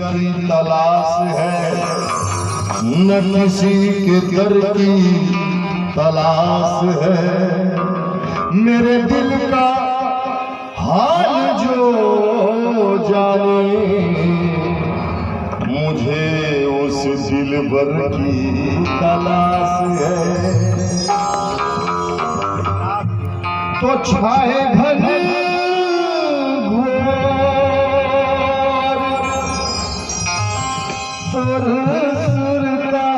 की तलाश है, न किसी के दर की तलाश है। मेरे दिल का हाल जो जाने, मुझे उस दिलबर की तलाश है। तो छाए घने घोर सुरता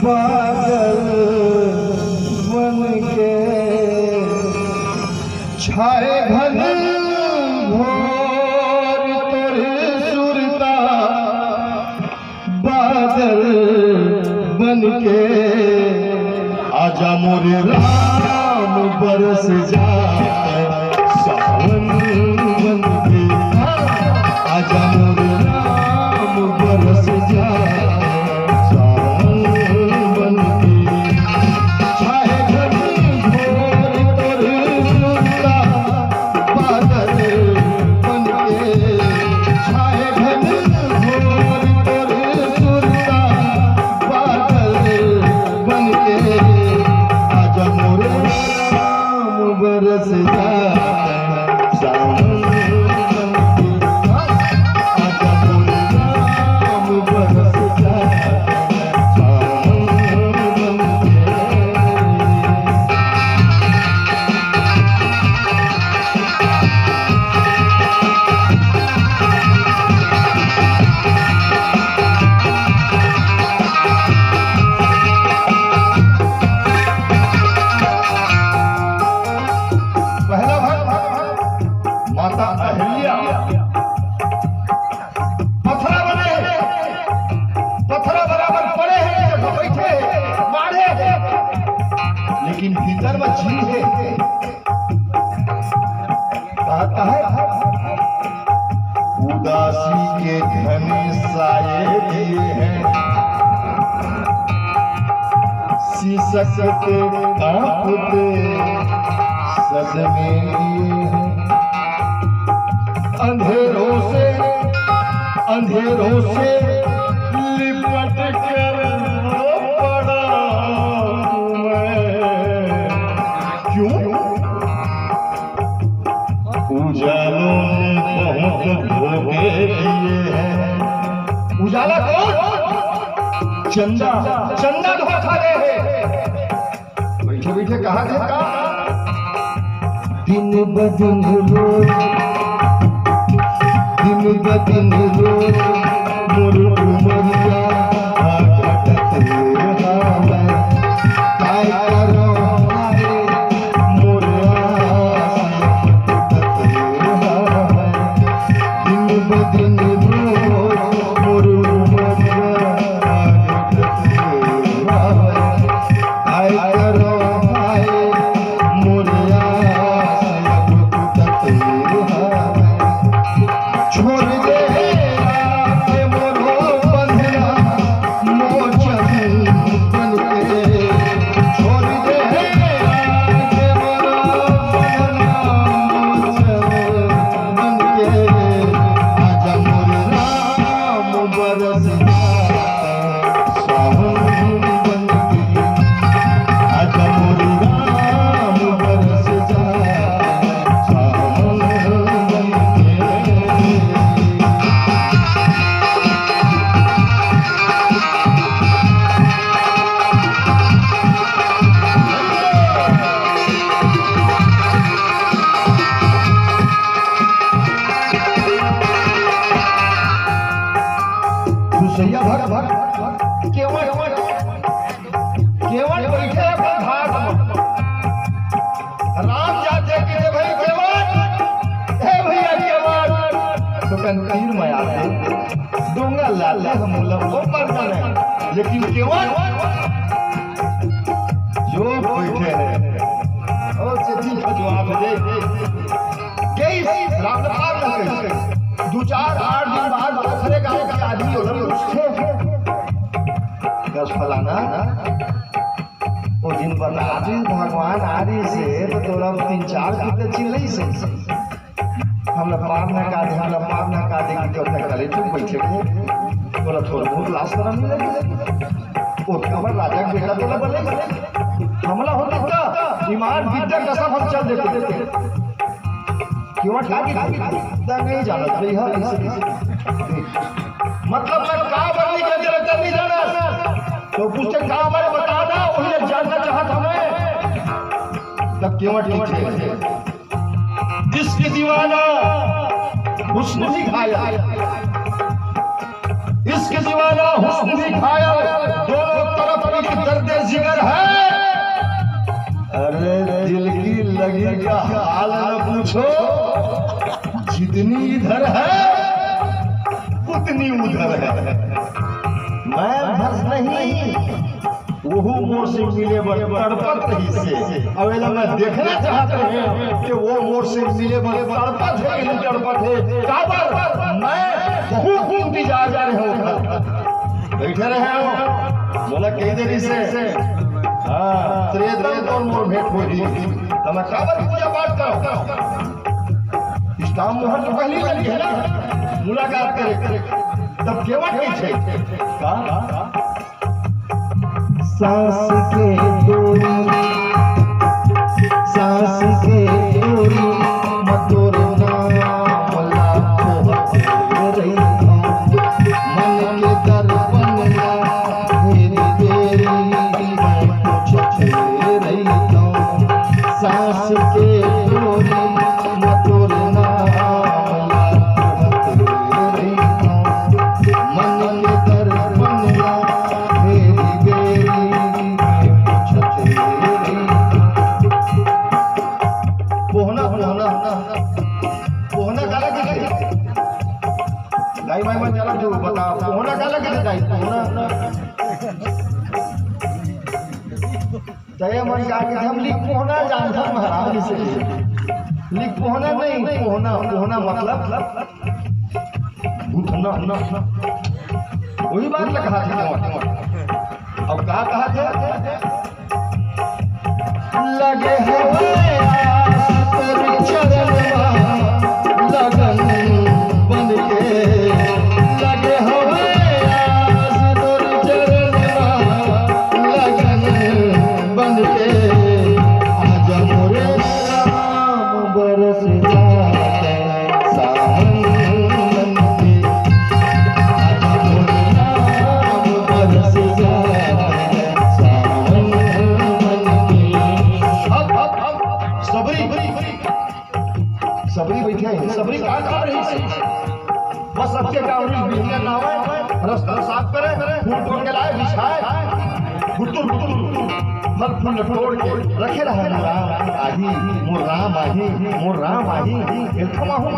बादल बन के, छाए घने घोर सुरता बादल बन के, आजा मोरे राम बरस जाए सावन बन के, आजा मोरे राम बरस जाए सावन बन के। छाए घनी घोर सुरता बादल बन के, छाए घनी घोर सुरता बादल बन के, बरस जाए सावन बन के, आजा मोरे राम बरस जाए सावन बन के। माता अहिल्या पत्थरा बने, पत्थरा बराबर पड़े हैं, बैठे मारे, लेकिन भीतर में झील है। कहता है उदासी के घने साये दिए हैं, शीशक के कांपते सदमे दिए हैं। अंधेरों से लिपट कर रो पड़ा मैं, क्यों? उजालों ने बहुत धोखे दिए हैं। उजाला कौन? चंदा, चंदा धोखा दे है। बैठे बैठे कहा था दिन बदन रोज, दिन बदन रोज मोर उमरिया घटत रहा मैं, काय करो हाय मोर आस घटत रहा मैं। दिन बदन रोज मोर उमरिया घटत रहा मैं, काय करो हाय मोर आस घटत रहा मैं। छोड़ दे आके मोरो बंधना मोचन बन के, छोड़ दे आके मोरो बंधना मोचन बन के, आजा मोरे राम बरस जाए सावन बन के, आजा मोरे राम बरस जाए सावन बन के। भूसैया भर केवल केवल बैठे अपन घाट में, राम जाते कि भाई केवल हे भैया केवल, तो तीर में आते डोंगा लाले हम वो पर जाने, लेकिन केवल जो बैठे हैं और चिट्ठी का जवाब दे गई राम कैसे 2-4-8 दिन बाद दूसरे गांव के आदमी उधर उठे दस फलाना वो दिन बता भगवान आदि से तो तोरा 3-4 कितने चिल्लई से हमला पार ना का दे हमला पार ना का दे कि देवता काले चुप बैठे के बोला थोड़ा बहुत लाश करा मिल लगे ओ खबर राजा के बेटा बोला बोले हमला होता था ईमान विद्या कसम हम चल देते क्यों टाकी दा नहीं जाना भाई हां मतलब मैं का बदली के देवता नहीं जाना तो पूछे का हमारे बता दो उन्हें जानना चाहता मैं तब क्यों ठीक है जिसकी दीवाना हुस्न दिखाया इसके दीवाना हुस्न दिखाया दोनों तरफ एक दर्द जिगर है अरे दिल की लगी का हाल न पूछो जितनी इधर है उतनी उधर है मैं बस नहीं वो मोर से मिले तड़पत रही से अवेला मैं देखना चाहते हैं कि वो मोर से मिले तड़पत है कि तड़पत है काबर मैं बहुत इंतजार जा रहे हो बैठे रहे हो बोला कई देरी से हाँ त्रेदम और मोर भेंट हो रही तो मैं काबर पूजा पाठ करो इस्लाम मोहर तो पहली लगी है ना मुलाकात करे तब केवट नहीं थे का सांस के डोरी सांस के डोरी मधुर नाम लाखों रही मन के दर्पण ना मेरी तेरी मैं कुछ रही सांस के डोरी मधुर नाम लाखों रही मन के दर्पण ना मन हम लिख पोहना जानता महाराज से लिख पोहना नहीं पोहना पोहना मतलब घुटना वही बात कहा था अब कहा थे लगे हुए तेरे चरणवा लगन बन के लगे हुए तेरे चरणवा लगन बन के आजा मोरे राम बरस जाते सावन बन के आजा मोरे राम बरस जाते सावन बन के सबरी बैठे हैं सबरी कहाँ खा रही है बस सबके गावरी बिजली ना हो रास्ता साफ करे फूल तोड़ के लाए बिछाए फुटुर मत फूल तोड़ के रखे रहे मोर राम आही मोर राम आही एकदम आहू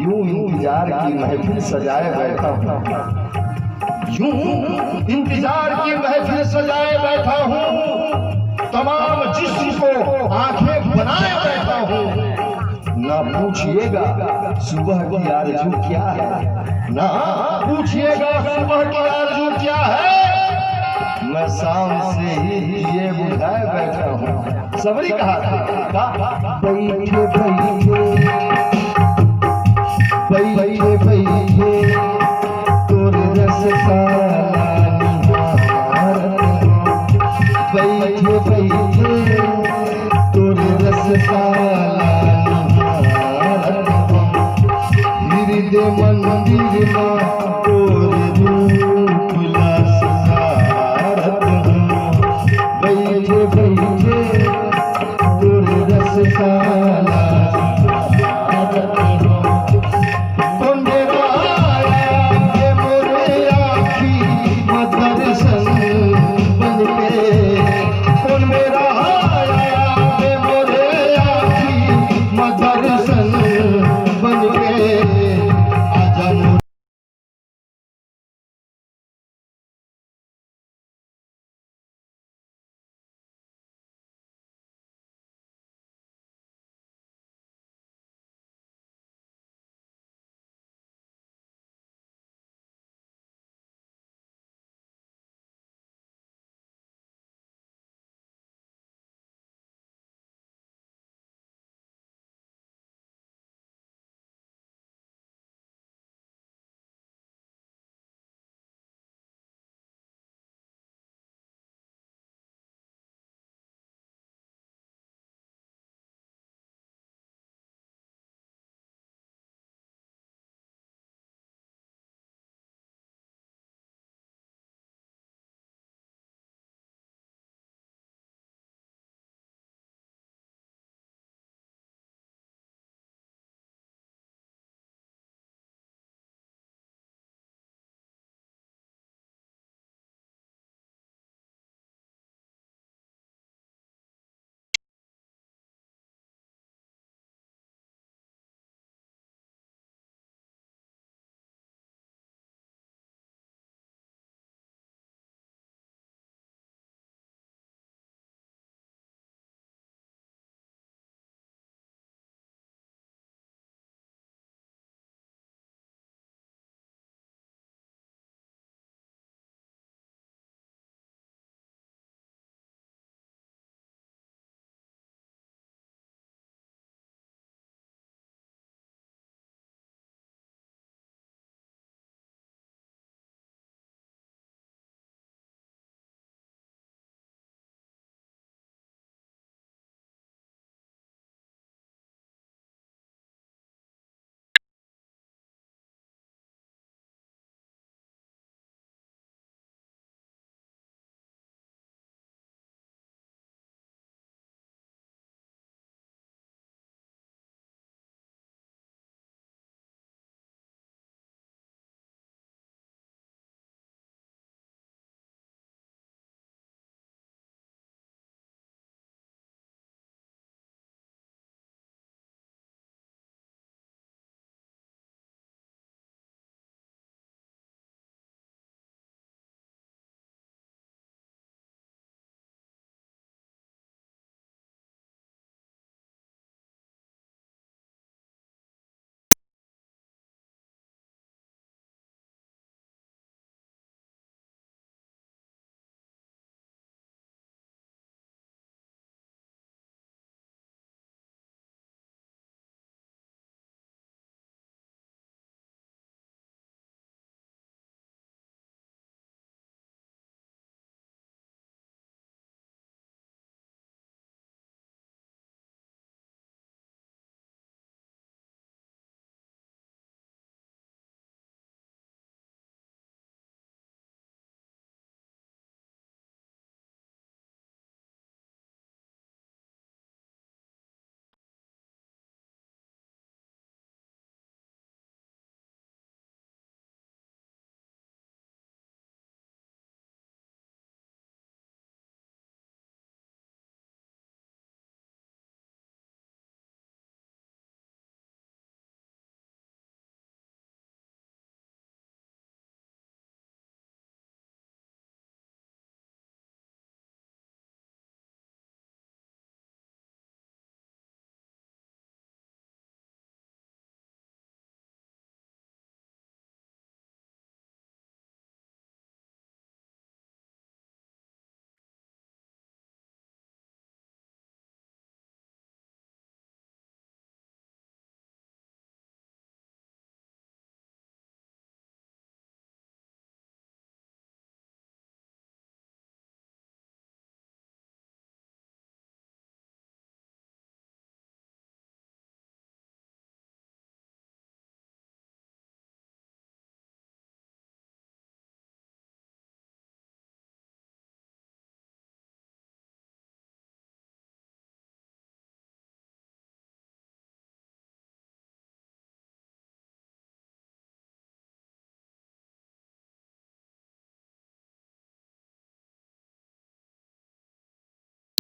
यूं इंतजार की महफिल सजाए बैठा हूँ यूं इंतजार की महफिल सजाए बैठा हूँ तमाम जिस्म को आंखें बनाए बैठा हूँ ना पूछिएगा सुबह की आरज़ू क्या है ना पूछिएगा सुबह की आरज़ू क्या है मैं शाम से ही ये बुझाए बैठा हूँ सबरी कहा था बैठे बैठे बैठे तोरे रस का बैठे बैठे तोरे रस का हृदय मंदिर में तोरे रूप लासारत बैठे बैठे तोरे रस का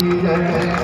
की जय।